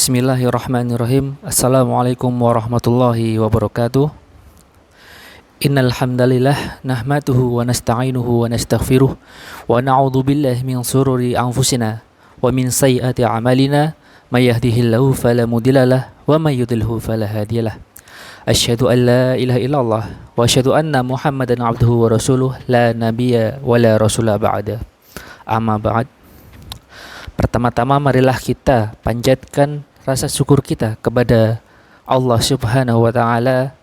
Bismillahirrahmanirrahim. Assalamualaikum warahmatullahi wabarakatuh. Innal hamdalillah nahmaduhu wa nasta'inuhu wa nastaghfiruh wa na'udzu billahi min shururi anfusina wa min sayyiati a'malina may yahdihillahu fala mudhillalah wa may yudhlilhu fala hadiyalah. Asyhadu an la ilaha illallah wa asyhadu anna Muhammadan abduhu wa rasuluh la nabiyya wa la rasula ba'da. Amma ba'd. Pertama-tama marilah kita panjatkan rasa syukur kita kepada Allah Subhanahu wa taala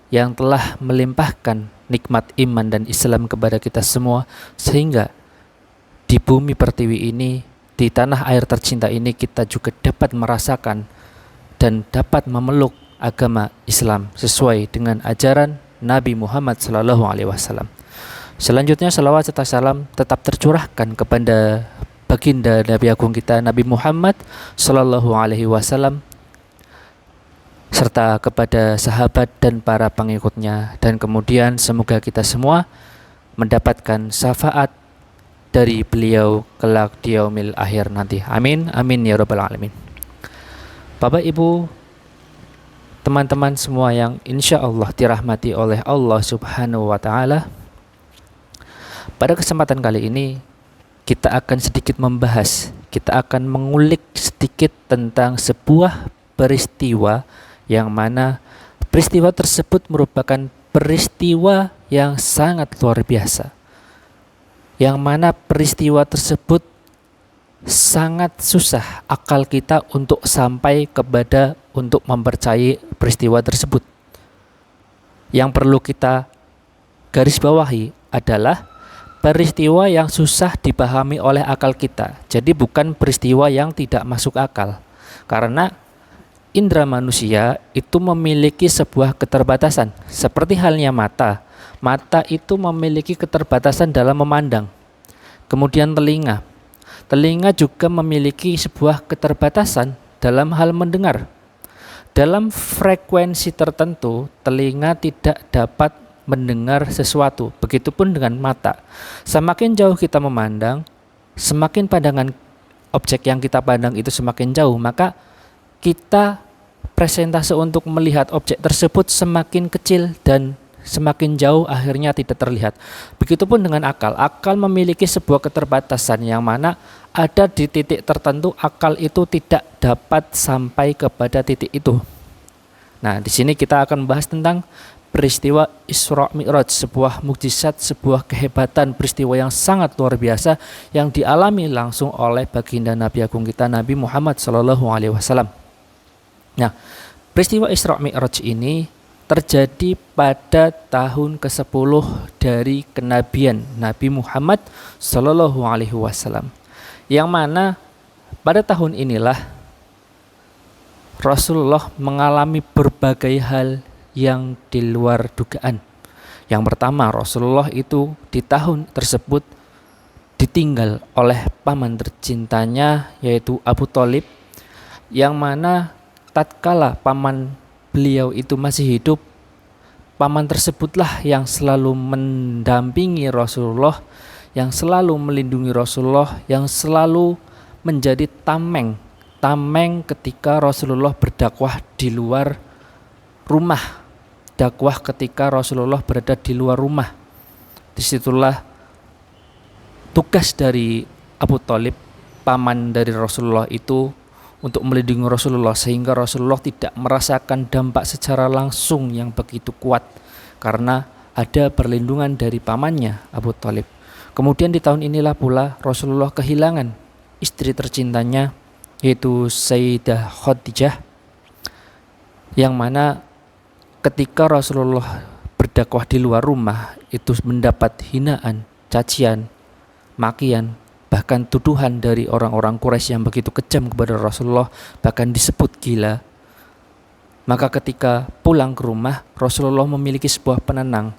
yang telah melimpahkan nikmat iman dan Islam kepada kita semua, sehingga di bumi pertiwi ini, di tanah air tercinta ini, kita juga dapat merasakan dan dapat memeluk agama Islam sesuai dengan ajaran Nabi Muhammad SAW. Selanjutnya salawat serta salam tetap tercurahkan kepada baginda Nabi Agung kita Nabi Muhammad Sallallahu Alaihi Wasallam serta kepada sahabat dan para pengikutnya, dan kemudian semoga kita semua mendapatkan syafaat dari beliau kelak di yaumil akhir nanti. Amin amin ya rabbal alamin. Bapak Ibu, teman-teman semua yang insya Allah dirahmati oleh Allah Subhanahu wa taala, pada kesempatan kali ini kita akan sedikit membahas, kita akan mengulik sedikit tentang sebuah peristiwa yang mana peristiwa tersebut merupakan peristiwa yang sangat luar biasa, yang mana peristiwa tersebut sangat susah akal kita untuk sampai kepada untuk mempercayai peristiwa tersebut. Yang perlu kita garis bawahi adalah peristiwa yang susah dipahami oleh akal kita. Jadi bukan peristiwa yang tidak masuk akal. Karena indera manusia itu memiliki sebuah keterbatasan. Seperti halnya mata. Mata itu memiliki keterbatasan dalam memandang. Kemudian telinga. Telinga juga memiliki sebuah keterbatasan dalam hal mendengar. Dalam frekuensi tertentu, telinga tidak dapat mendengar sesuatu. Begitupun dengan mata. Semakin jauh kita memandang, semakin pandangan objek yang kita pandang itu semakin jauh, maka kita presentase untuk melihat objek tersebut semakin kecil dan semakin jauh, akhirnya tidak terlihat. Begitupun dengan akal. Akal memiliki sebuah keterbatasan yang mana ada di titik tertentu akal itu tidak dapat sampai kepada titik itu. Nah, di sini kita akan bahas tentang peristiwa Isra Mi'raj, sebuah mukjizat, sebuah kehebatan, peristiwa yang sangat luar biasa yang dialami langsung oleh baginda Nabi Agung kita Nabi Muhammad SAW. Nah, peristiwa Isra Mi'raj ini terjadi pada tahun ke-10 dari kenabian Nabi Muhammad SAW, yang mana pada tahun inilah Rasulullah mengalami berbagai hal yang di luar dugaan. Yang pertama, Rasulullah itu di tahun tersebut ditinggal oleh paman tercintanya, yaitu Abu Thalib, yang mana tatkala paman beliau itu masih hidup, paman tersebutlah yang selalu mendampingi Rasulullah, yang selalu melindungi Rasulullah, yang selalu menjadi tameng ketika Rasulullah berdakwah di luar rumah. Dakwah ketika Rasulullah berada di luar rumah. Disitulah tugas dari Abu Thalib, paman dari Rasulullah itu, untuk melindungi Rasulullah, sehingga Rasulullah tidak merasakan dampak secara langsung yang begitu kuat karena ada perlindungan dari pamannya Abu Thalib. Kemudian di tahun inilah pula Rasulullah kehilangan istri tercintanya, yaitu Sayyidah Khadijah, yang mana ketika Rasulullah berdakwah di luar rumah itu mendapat hinaan, cacian, makian, bahkan tuduhan dari orang-orang Quraisy yang begitu kejam kepada Rasulullah, bahkan disebut gila. Maka ketika pulang ke rumah, Rasulullah memiliki sebuah penenang.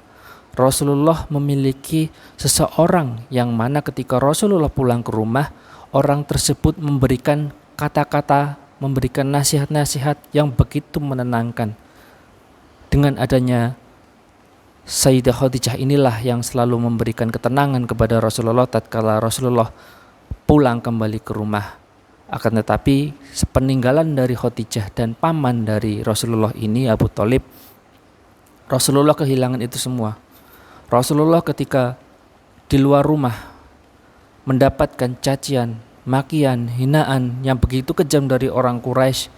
Rasulullah memiliki seseorang yang mana ketika Rasulullah pulang ke rumah, orang tersebut memberikan kata-kata, memberikan nasihat-nasihat yang begitu menenangkan. Dengan adanya Sayyidah Khadijah inilah yang selalu memberikan ketenangan kepada Rasulullah tatkala Rasulullah pulang kembali ke rumah. Akan tetapi sepeninggalan dari Khadijah dan paman dari Rasulullah ini, Abu Thalib, Rasulullah kehilangan itu semua. Rasulullah ketika di luar rumah mendapatkan cacian, makian, hinaan yang begitu kejam dari orang Quraisy.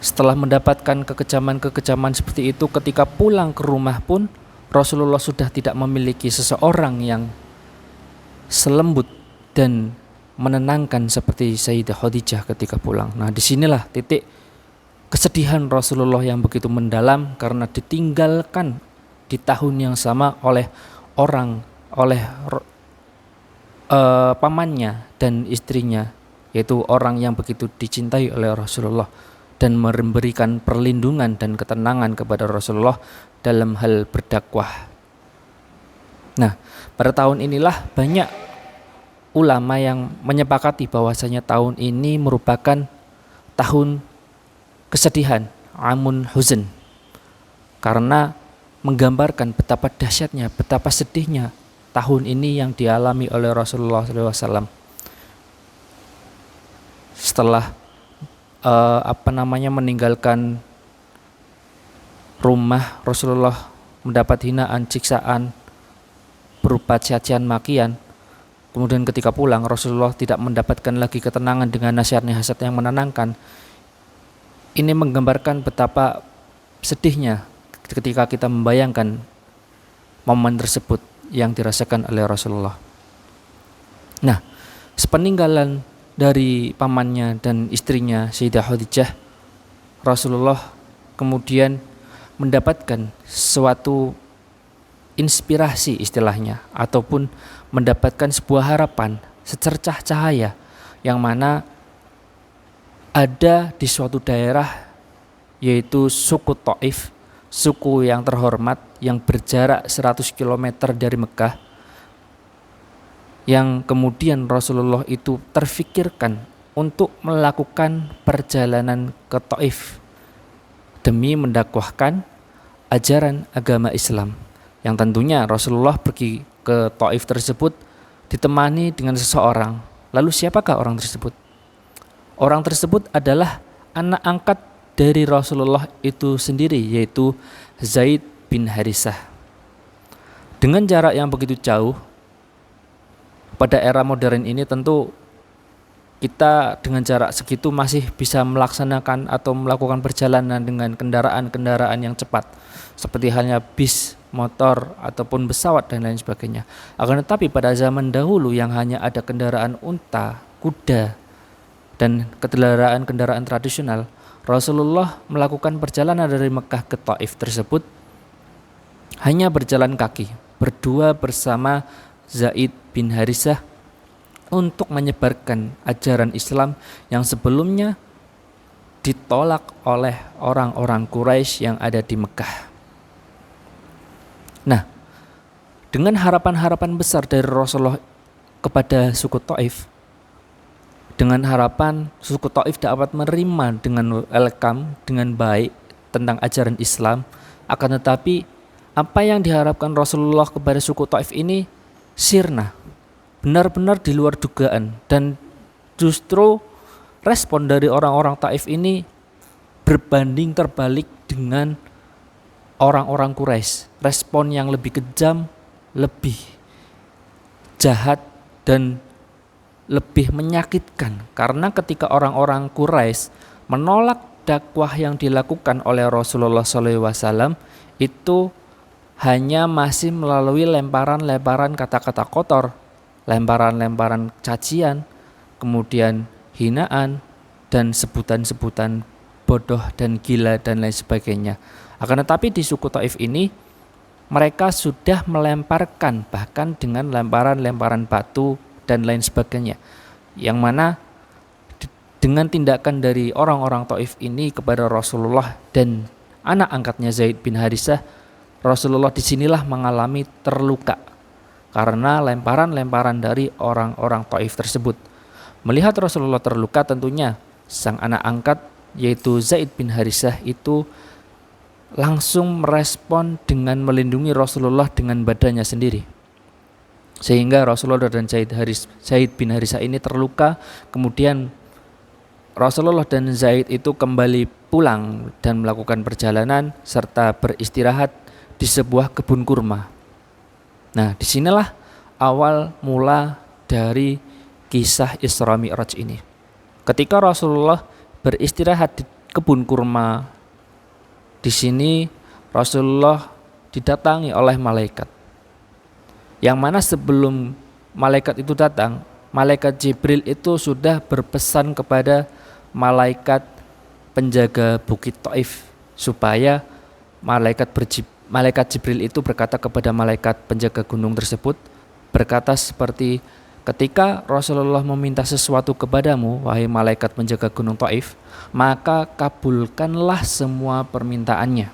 Setelah mendapatkan kekejaman-kekejaman seperti itu, ketika pulang ke rumah pun Rasulullah sudah tidak memiliki seseorang yang selembut dan menenangkan seperti Sayyidah Khadijah ketika pulang. Nah, disinilah titik kesedihan Rasulullah yang begitu mendalam karena ditinggalkan di tahun yang sama oleh pamannya dan istrinya, yaitu orang yang begitu dicintai oleh Rasulullah dan memberikan perlindungan dan ketenangan kepada Rasulullah dalam hal berdakwah. Nah, pada tahun inilah banyak ulama yang menyepakati bahwasanya tahun ini merupakan tahun kesedihan, amun huzn, karena menggambarkan betapa dahsyatnya, betapa sedihnya tahun ini yang dialami oleh Rasulullah SAW. Setelah meninggalkan rumah, Rasulullah mendapat hinaan, siksaan berupa cacian makian. Kemudian ketika pulang, Rasulullah tidak mendapatkan lagi ketenangan dengan nasihat-nasihat yang menenangkan. Ini menggambarkan betapa sedihnya ketika kita membayangkan momen tersebut yang dirasakan oleh Rasulullah. Nah, sepeninggalan dari pamannya dan istrinya Sayyidah Khadijah, Rasulullah kemudian mendapatkan suatu inspirasi istilahnya, ataupun mendapatkan sebuah harapan secercah cahaya yang mana ada di suatu daerah, yaitu suku Thaif, suku yang terhormat yang berjarak 100 km dari Mekah, yang kemudian Rasulullah itu terfikirkan untuk melakukan perjalanan ke Thaif demi mendakwahkan ajaran agama Islam, yang tentunya Rasulullah pergi ke Thaif tersebut ditemani dengan seseorang. Lalu siapakah orang tersebut? Orang tersebut adalah anak angkat dari Rasulullah itu sendiri, yaitu Zaid bin Harisah. Dengan jarak yang begitu jauh, pada era modern ini tentu kita dengan jarak segitu masih bisa melaksanakan atau melakukan perjalanan dengan kendaraan-kendaraan yang cepat, seperti halnya bis, motor, ataupun pesawat dan lain sebagainya. Akan tetapi pada zaman dahulu yang hanya ada kendaraan unta, kuda, dan kendaraan-kendaraan tradisional, Rasulullah melakukan perjalanan dari Mekah ke Thaif tersebut hanya berjalan kaki, berdua bersama Zaid bin Harisah untuk menyebarkan ajaran Islam yang sebelumnya ditolak oleh orang-orang Quraisy yang ada di Mekah. Nah, dengan harapan-harapan besar dari Rasulullah kepada suku Thaif, dengan harapan suku Thaif dapat menerima dengan welcome, dengan baik tentang ajaran Islam, akan tetapi apa yang diharapkan Rasulullah kepada suku Thaif ini sirna, benar-benar di luar dugaan, dan justru respon dari orang-orang Thaif ini berbanding terbalik dengan orang-orang Quraisy. Respon yang lebih kejam, lebih jahat, dan lebih menyakitkan, karena ketika orang-orang Quraisy menolak dakwah yang dilakukan oleh Rasulullah SAW, itu hanya masih melalui lemparan-lemparan kata-kata kotor, lemparan-lemparan cacian, kemudian hinaan, dan sebutan-sebutan bodoh dan gila dan lain sebagainya. Akan tetapi di suku Thaif ini mereka sudah melemparkan bahkan dengan lemparan-lemparan batu dan lain sebagainya, yang mana dengan tindakan dari orang-orang Thaif ini kepada Rasulullah dan anak angkatnya Zaid bin Harisah, Rasulullah disinilah mengalami terluka karena lemparan-lemparan dari orang-orang Thaif tersebut. Melihat Rasulullah terluka, tentunya sang anak angkat yaitu Zaid bin Harisah itu langsung merespon dengan melindungi Rasulullah dengan badannya sendiri. Sehingga Rasulullah dan Zaid bin Harisah ini terluka. Kemudian Rasulullah dan Zaid itu kembali pulang dan melakukan perjalanan serta beristirahat di sebuah kebun kurma. Nah, disinilah awal mula dari kisah Isra Mi'raj ini. Ketika Rasulullah beristirahat di kebun kurma, di sini Rasulullah didatangi oleh malaikat. Yang mana sebelum malaikat itu datang, malaikat Jibril itu sudah berpesan kepada malaikat penjaga Bukit Taif supaya malaikat Jibril itu berkata kepada malaikat penjaga gunung tersebut, berkata seperti, ketika Rasulullah meminta sesuatu kepadamu, wahai malaikat penjaga gunung Taif, maka kabulkanlah semua permintaannya.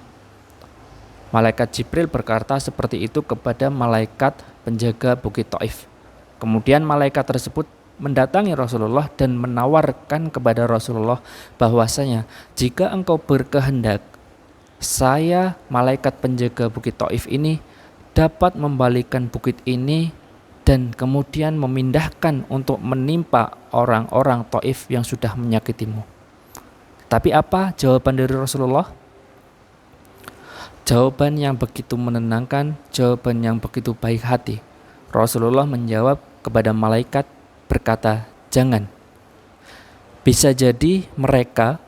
Malaikat Jibril berkata seperti itu kepada malaikat penjaga Bukit Taif. Kemudian malaikat tersebut mendatangi Rasulullah dan menawarkan kepada Rasulullah bahwasanya jika engkau berkehendak, saya malaikat penjaga Bukit Taif ini dapat membalikan bukit ini dan kemudian memindahkan untuk menimpa orang-orang Taif yang sudah menyakitimu. Tapi apa jawaban dari Rasulullah? Jawaban yang begitu menenangkan, jawaban yang begitu baik hati. Rasulullah menjawab kepada malaikat berkata, jangan. Bisa jadi mereka,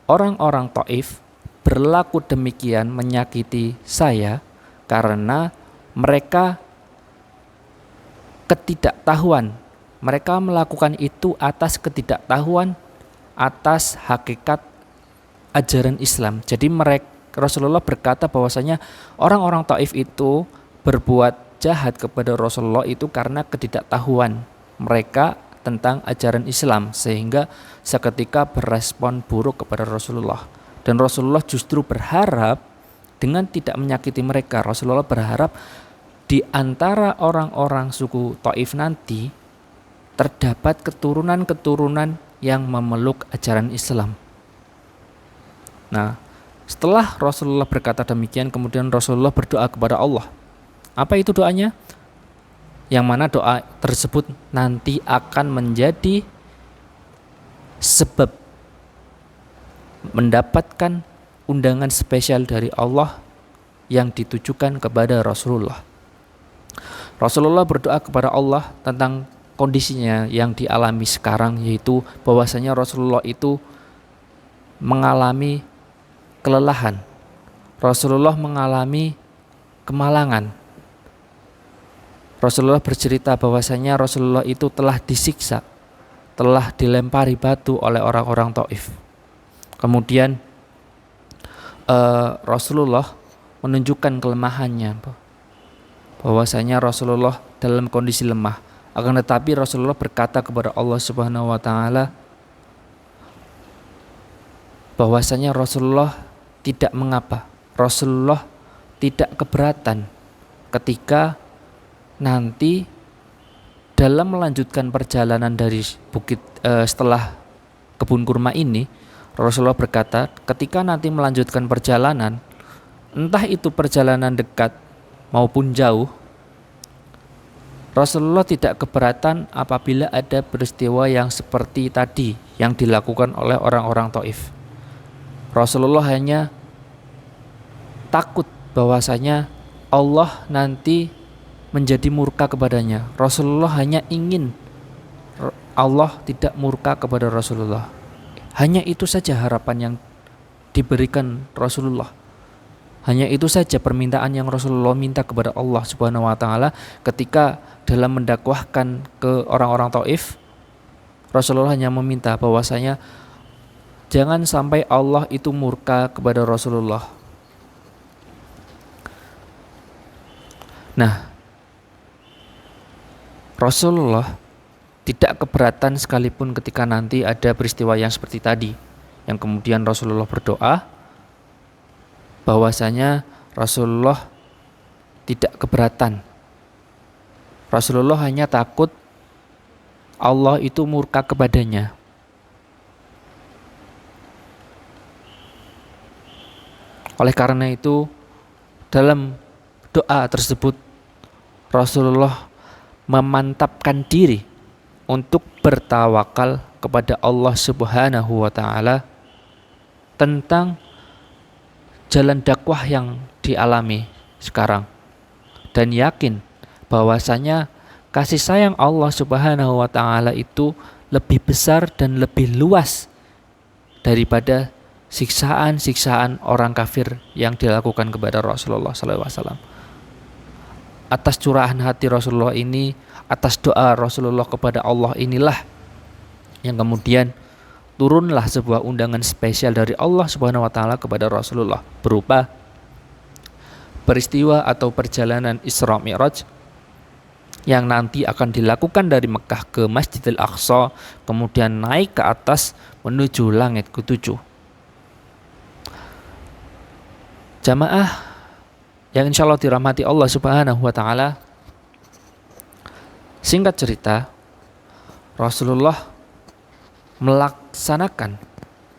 orang-orang Taif, berlaku demikian menyakiti saya karena mereka ketidaktahuan. Mereka melakukan itu atas ketidaktahuan, atas hakikat ajaran Islam. Jadi Rasulullah berkata bahwasanya orang-orang Taif itu berbuat jahat kepada Rasulullah itu karena ketidaktahuan mereka tentang ajaran Islam, sehingga seketika berespon buruk kepada Rasulullah. Dan Rasulullah justru berharap dengan tidak menyakiti mereka, Rasulullah berharap di antara orang-orang suku Taif nanti terdapat keturunan-keturunan yang memeluk ajaran Islam. Nah, setelah Rasulullah berkata demikian, kemudian Rasulullah berdoa kepada Allah. Apa itu doanya? Yang mana doa tersebut nanti akan menjadi sebab mendapatkan undangan spesial dari Allah yang ditujukan kepada Rasulullah. Rasulullah berdoa kepada Allah tentang kondisinya yang dialami sekarang, yaitu bahwasanya Rasulullah itu mengalami kelelahan. Rasulullah mengalami kemalangan. Rasulullah bercerita bahwasanya Rasulullah itu telah disiksa, telah dilempari batu oleh orang-orang Taif. Kemudian Rasulullah menunjukkan kelemahannya, bahwasanya Rasulullah dalam kondisi lemah. Akan tetapi Rasulullah berkata kepada Allah Subhanahu wa taala bahwasanya Rasulullah tidak mengapa, Rasulullah tidak keberatan ketika nanti dalam melanjutkan perjalanan dari setelah kebun kurma ini, Rasulullah berkata ketika nanti melanjutkan perjalanan, entah itu perjalanan dekat maupun jauh, Rasulullah tidak keberatan apabila ada peristiwa yang seperti tadi yang dilakukan oleh orang-orang Taif. Rasulullah hanya takut bahwasanya Allah nanti menjadi murka kepadanya. Rasulullah hanya ingin Allah tidak murka kepada Rasulullah. Hanya itu saja harapan yang diberikan Rasulullah. Hanya itu saja permintaan yang Rasulullah minta kepada Allah Subhanahu wa taala ketika dalam mendakwahkan ke orang-orang Taif. Rasulullah hanya meminta bahwasanya jangan sampai Allah itu murka kepada Rasulullah. Nah, Rasulullah tidak keberatan sekalipun ketika nanti ada peristiwa yang seperti tadi, yang kemudian Rasulullah berdoa bahwasanya Rasulullah tidak keberatan. Rasulullah hanya takut Allah itu murka kepadanya. Oleh karena itu, dalam doa tersebut Rasulullah memantapkan diri untuk bertawakal kepada Allah Subhanahu wa taala tentang jalan dakwah yang dialami sekarang, dan yakin bahwasanya kasih sayang Allah Subhanahu wa taala itu lebih besar dan lebih luas daripada siksaan-siksaan orang kafir yang dilakukan kepada Rasulullah SAW. Atas curahan hati Rasulullah ini, atas doa Rasulullah kepada Allah inilah yang kemudian turunlah sebuah undangan spesial dari Allah Subhanahu wa taala kepada Rasulullah berupa peristiwa atau perjalanan Isra Mi'raj yang nanti akan dilakukan dari Mekah ke Masjidil Aqsa, kemudian naik ke atas menuju langit ketujuh. Jamaah yang insya Allah dirahmati Allah Subhanahu wa taala, singkat cerita, Rasulullah melaksanakan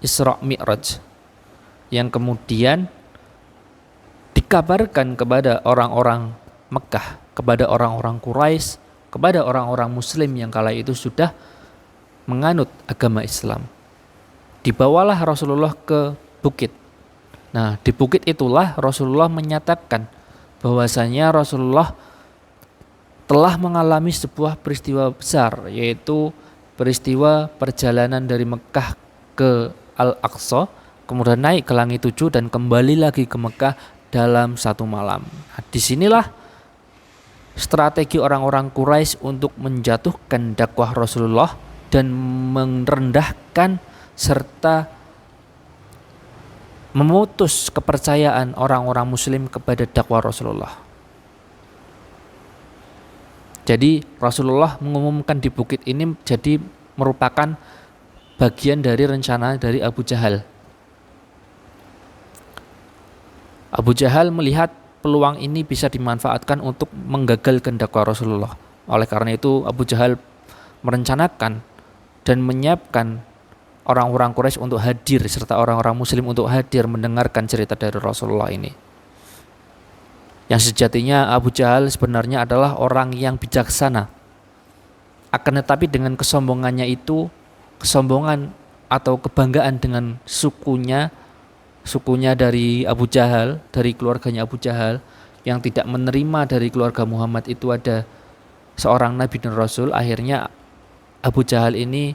Isra Mi'raj yang kemudian dikabarkan kepada orang-orang Mekah, kepada orang-orang Quraisy, kepada orang-orang Muslim yang kala itu sudah menganut agama Islam. Dibawalah Rasulullah ke bukit. Nah, di bukit itulah Rasulullah menyatakan bahwasanya Rasulullah telah mengalami sebuah peristiwa besar, yaitu peristiwa perjalanan dari Mekah ke Al-Aqsa, kemudian naik ke langit 7 dan kembali lagi ke Mekah dalam satu malam. Nah, disinilah strategi orang-orang Quraisy untuk menjatuhkan dakwah Rasulullah dan merendahkan serta memutus kepercayaan orang-orang Muslim kepada dakwah Rasulullah. Jadi Rasulullah mengumumkan di bukit ini jadi merupakan bagian dari rencana dari Abu Jahal. Abu Jahal melihat peluang ini bisa dimanfaatkan untuk menggagalkan dakwah Rasulullah. Oleh karena itu Abu Jahal merencanakan dan menyiapkan orang-orang Quraisy untuk hadir serta orang-orang Muslim untuk hadir mendengarkan cerita dari Rasulullah ini. Yang sejatinya Abu Jahal sebenarnya adalah orang yang bijaksana. Akan tetapi dengan kesombongannya itu, kesombongan atau kebanggaan dengan sukunya dari Abu Jahal, dari keluarganya Abu Jahal, yang tidak menerima dari keluarga Muhammad itu ada seorang Nabi dan Rasul, akhirnya Abu Jahal ini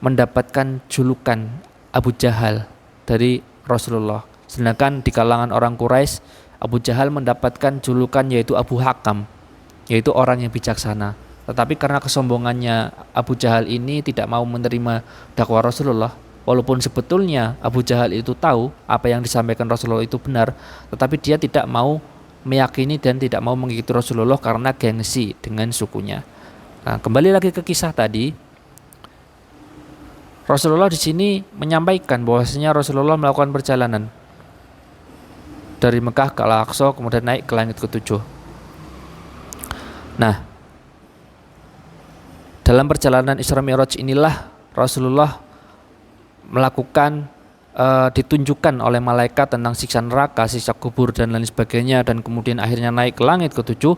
mendapatkan julukan Abu Jahal dari Rasulullah. Sedangkan di kalangan orang Quraisy, Abu Jahal mendapatkan julukan yaitu Abu Hakam, yaitu orang yang bijaksana. Tetapi karena kesombongannya Abu Jahal ini tidak mau menerima dakwah Rasulullah, walaupun sebetulnya Abu Jahal itu tahu apa yang disampaikan Rasulullah itu benar, tetapi dia tidak mau meyakini dan tidak mau mengikuti Rasulullah karena gengsi dengan sukunya. Nah, kembali lagi ke kisah tadi. Rasulullah di sini menyampaikan bahwasanya Rasulullah melakukan perjalanan dari Mekah ke Al-Aqsa, kemudian naik ke langit ke-7. Nah, dalam perjalanan Isra Mi'raj inilah Rasulullah melakukan ditunjukkan oleh malaikat tentang siksa neraka, siksa kubur dan lain sebagainya, dan kemudian akhirnya naik ke langit ke-7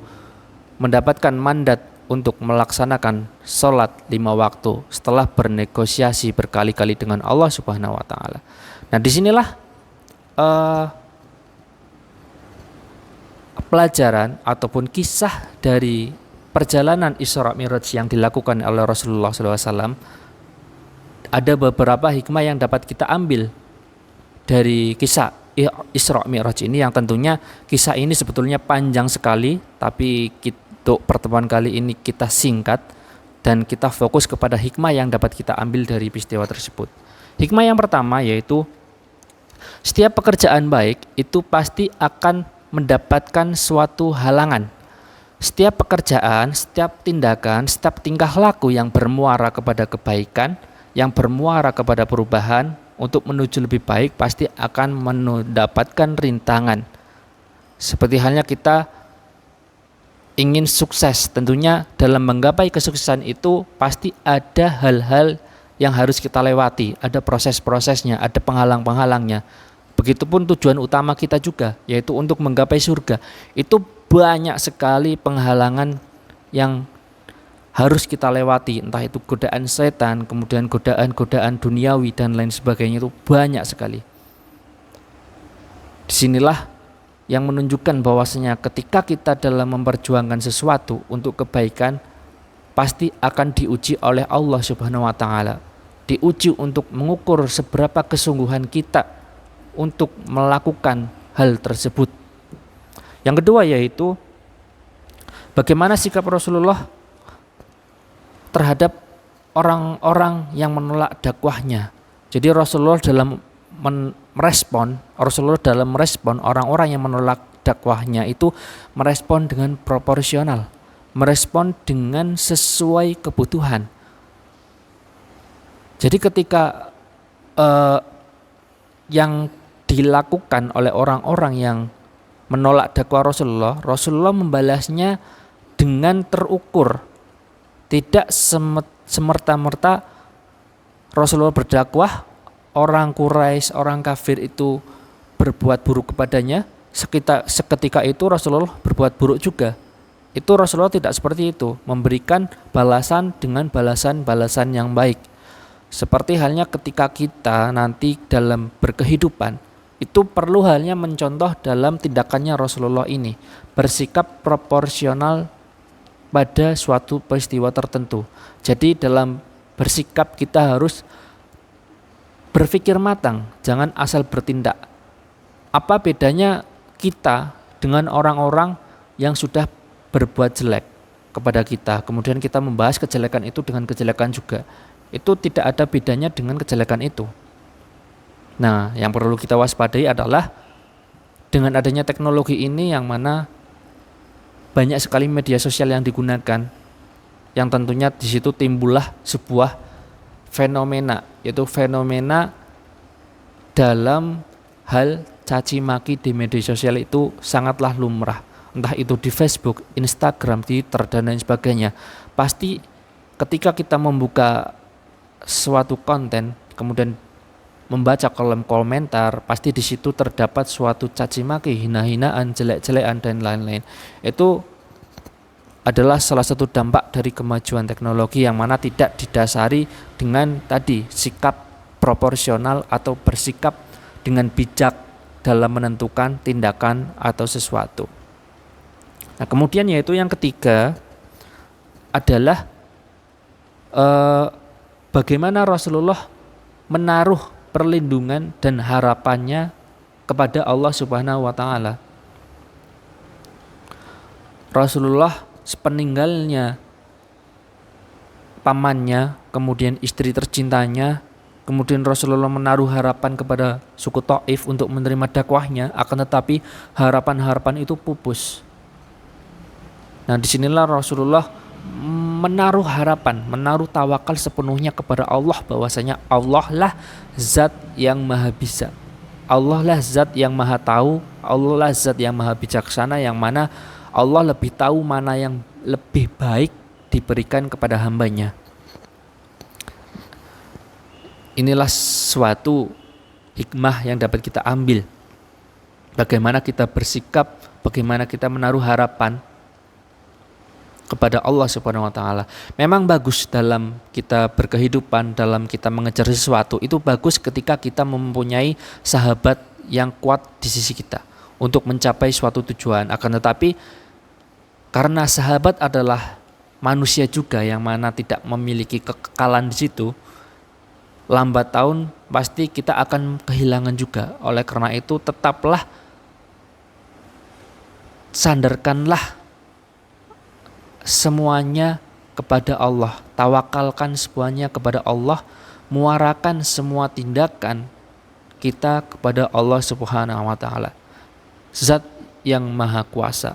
mendapatkan mandat untuk melaksanakan sholat 5 waktu setelah bernegosiasi berkali-kali dengan Allah Subhanahu wa taala. Nah, disinilah pelajaran ataupun kisah dari perjalanan Isra Mi'raj yang dilakukan oleh Rasulullah SAW. Ada beberapa hikmah yang dapat kita ambil dari kisah Isra Mi'raj ini, yang tentunya kisah ini sebetulnya panjang sekali, tapi untuk pertemuan kali ini kita singkat dan kita fokus kepada hikmah yang dapat kita ambil dari peristiwa tersebut. Hikmah yang pertama yaitu setiap pekerjaan baik itu pasti akan mendapatkan suatu halangan. Setiap pekerjaan, setiap tindakan, setiap tingkah laku yang bermuara kepada kebaikan, yang bermuara kepada perubahan untuk menuju lebih baik pasti akan mendapatkan rintangan. Seperti halnya kita ingin sukses, tentunya dalam menggapai kesuksesan itu pasti ada hal-hal yang harus kita lewati, ada proses-prosesnya, ada penghalang-penghalangnya. Begitupun tujuan utama kita juga, yaitu untuk menggapai surga. Itu banyak sekali penghalangan yang harus kita lewati, entah itu godaan setan, kemudian godaan-godaan duniawi dan lain sebagainya, itu banyak sekali. Disinilah yang menunjukkan bahwasanya ketika kita dalam memperjuangkan sesuatu untuk kebaikan, pasti akan diuji oleh Allah Subhanahu wa taala. Diuji untuk mengukur seberapa kesungguhan kita untuk melakukan hal tersebut. Yang kedua yaitu bagaimana sikap Rasulullah terhadap orang-orang yang menolak dakwahnya. Jadi Rasulullah dalam merespon orang-orang yang menolak dakwahnya itu merespon dengan proporsional, merespon dengan sesuai kebutuhan. Jadi ketika yang dilakukan oleh orang-orang yang menolak dakwah Rasulullah membalasnya dengan terukur. Tidak semerta-merta Rasulullah berdakwah, orang Quraisy, orang kafir itu berbuat buruk kepadanya, seketika itu Rasulullah berbuat buruk juga. Itu Rasulullah tidak seperti itu, memberikan balasan dengan balasan-balasan yang baik. Seperti halnya ketika kita nanti dalam berkehidupan, itu perlu halnya mencontoh dalam tindakannya Rasulullah ini, bersikap proporsional pada suatu peristiwa tertentu. Jadi dalam bersikap kita harus berpikir matang, jangan asal bertindak. Apa bedanya kita dengan orang-orang yang sudah berbuat jelek kepada kita, kemudian kita membahas kejelekan itu dengan kejelekan juga. Itu tidak ada bedanya dengan kejelekan itu. Nah, yang perlu kita waspadai adalah dengan adanya teknologi ini yang mana banyak sekali media sosial yang digunakan, yang tentunya di situ timbullah sebuah fenomena, yaitu fenomena dalam hal caci maki di media sosial itu sangatlah lumrah. Entah itu di Facebook, Instagram, Twitter dan lain sebagainya. Pasti ketika kita membuka suatu konten, kemudian membaca kolom komentar, pasti di situ terdapat suatu caci maki, hina-hinaan, jelek-jelekan dan lain-lain. Itu adalah salah satu dampak dari kemajuan teknologi yang mana tidak didasari dengan tadi sikap proporsional atau bersikap dengan bijak dalam menentukan tindakan atau sesuatu. Nah, kemudian yaitu yang ketiga adalah bagaimana Rasulullah menaruh perlindungan dan harapannya kepada Allah Subhanahu wa taala. Rasulullah sepeninggalnya pamannya, kemudian istri tercintanya, kemudian Rasulullah menaruh harapan kepada suku Taif untuk menerima dakwahnya, akan tetapi harapan-harapan itu pupus. Nah, disinilah Rasulullah menaruh harapan, menaruh tawakal sepenuhnya kepada Allah, bahwasanya Allah lah zat yang maha bisa, Allah lah zat yang maha tahu, Allah lah zat yang maha bijaksana, yang mana Allah lebih tahu mana yang lebih baik diberikan kepada hambanya. Inilah suatu hikmah yang dapat kita ambil, bagaimana kita bersikap, bagaimana kita menaruh harapan kepada Allah Subhanahu wa taala. Memang bagus dalam kita berkehidupan, dalam kita mengejar sesuatu, itu bagus ketika kita mempunyai sahabat yang kuat di sisi kita untuk mencapai suatu tujuan. Akan tetapi karena sahabat adalah manusia juga yang mana tidak memiliki kekekalan di situ, lambat tahun pasti kita akan kehilangan juga. Oleh karena itu tetaplah sandarkanlah semuanya kepada Allah, tawakalkan semuanya kepada Allah, muarakan semua tindakan kita kepada Allah Subhanahu wa taala, zat yang maha kuasa.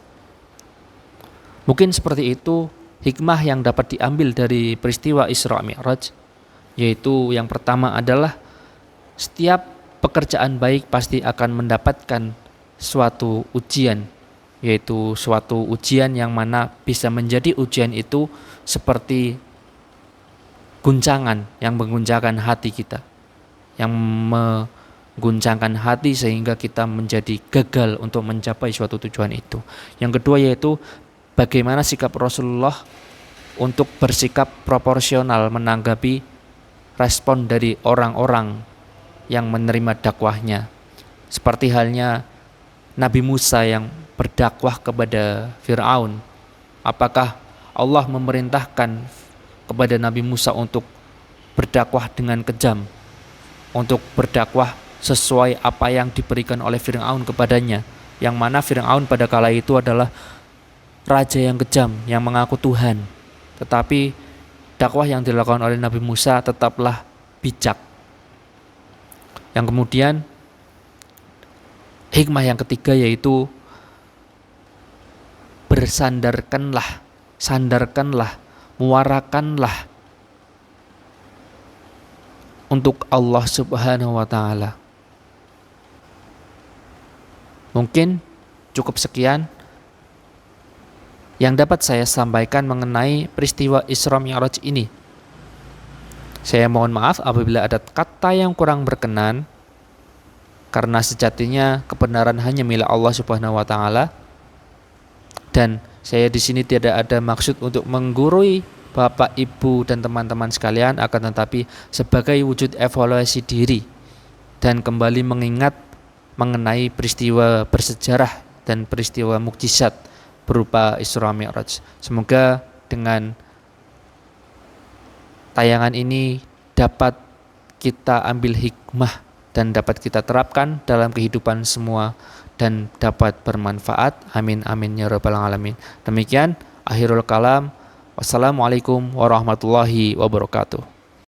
Mungkin seperti itu hikmah yang dapat diambil dari peristiwa Isra Mi'raj, yaitu yang pertama adalah setiap pekerjaan baik pasti akan mendapatkan suatu ujian, yaitu suatu ujian yang mana bisa menjadi ujian itu seperti guncangan yang mengguncangkan hati kita, yang mengguncangkan hati sehingga kita menjadi gagal untuk mencapai suatu tujuan itu. Yang kedua yaitu bagaimana sikap Rasulullah untuk bersikap proporsional menanggapi respon dari orang-orang yang menerima dakwahnya. Seperti halnya Nabi Musa yang berdakwah kepada Fir'aun. Apakah Allah memerintahkan kepada Nabi Musa untuk berdakwah dengan kejam, untuk berdakwah sesuai apa yang diberikan oleh Fir'aun kepadanya, yang mana Fir'aun pada kala itu adalah raja yang kejam, yang mengaku Tuhan. Tetapi dakwah yang dilakukan oleh Nabi Musa tetaplah bijak. Yang kemudian hikmah yang ketiga yaitu sandarkanlah, muarakanlah untuk Allah Subhanahu wa taala. Mungkin cukup sekian yang dapat saya sampaikan mengenai peristiwa Isra Mi'raj ini. Saya mohon maaf apabila ada kata yang kurang berkenan, karena sejatinya kebenaran hanya milik Allah Subhanahu wa taala. Dan saya di sini tidak ada maksud untuk menggurui Bapak, Ibu, dan teman-teman sekalian, akan tetapi sebagai wujud evaluasi diri dan kembali mengingat mengenai peristiwa bersejarah dan peristiwa mukjizat berupa Isra Mi'raj. Semoga dengan tayangan ini dapat kita ambil hikmah dan dapat kita terapkan dalam kehidupan semua dan dapat bermanfaat. Amin amin ya rabbal alamin. Demikian akhirul kalam. Wassalamualaikum warahmatullahi wabarakatuh.